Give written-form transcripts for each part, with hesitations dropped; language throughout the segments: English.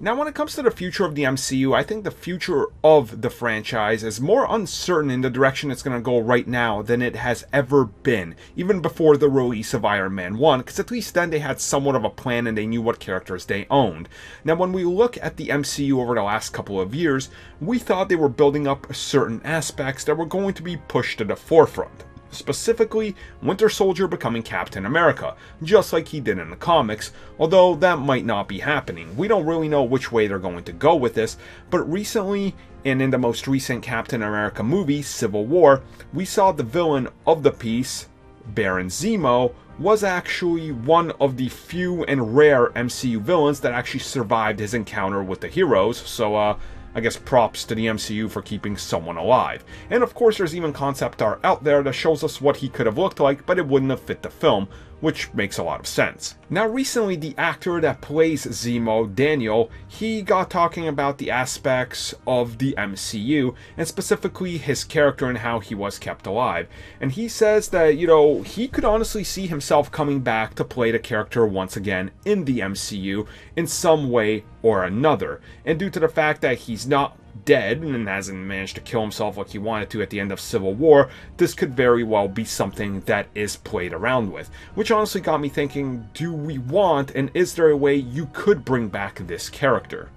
Now, when it comes to the future of the MCU, I think the future of the franchise is more uncertain in the direction it's going to go right now than it has ever been, even before the release of Iron Man 1, because at least then they had somewhat of a plan and they knew what characters they owned. Now, when we look at the MCU over the last couple of years, we thought they were building up certain aspects that were going to be pushed to the forefront. Specifically, Winter Soldier becoming Captain America, just like he did in the comics, although that might not be happening. We don't really know which way they're going to go with this, but recently, and in the most recent Captain America movie, Civil War, we saw the villain of the piece, Baron Zemo, was actually one of the few and rare MCU villains that actually survived his encounter with the heroes, so I guess props to the MCU for keeping someone alive. And of course there's even concept art out there that shows us what he could have looked like, but it wouldn't have fit the film, which makes a lot of sense. Now recently the actor that plays Zemo, Daniel, he got talking about the aspects of the MCU, and specifically his character and how he was kept alive. And he says that, he could honestly see himself coming back to play the character once again in the MCU in some way or another. And due to the fact that he's not dead and hasn't managed to kill himself like he wanted to at the end of Civil War, this could very well be something that is played around with. Which honestly got me thinking, do we want, and is there a way you could bring back this character?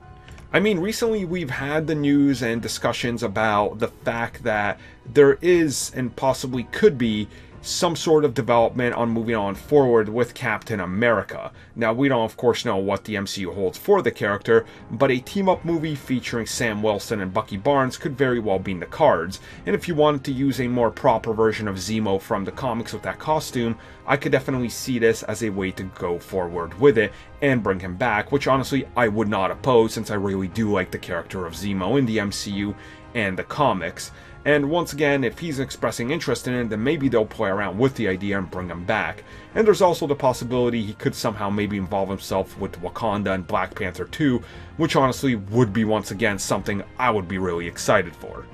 I mean, recently we've had the news and discussions about the fact that there is, and possibly could be, some sort of development on moving on forward with Captain America. Now, we don't of course know what the MCU holds for the character, but a team-up movie featuring Sam Wilson and Bucky Barnes could very well be in the cards, and if you wanted to use a more proper version of Zemo from the comics with that costume, I could definitely see this as a way to go forward with it and bring him back, which honestly I would not oppose since I really do like the character of Zemo in the MCU and the comics. And once again, if he's expressing interest in it, then maybe they'll play around with the idea and bring him back. And there's also the possibility he could somehow maybe involve himself with Wakanda and Black Panther 2, which honestly would be once again something I would be really excited for.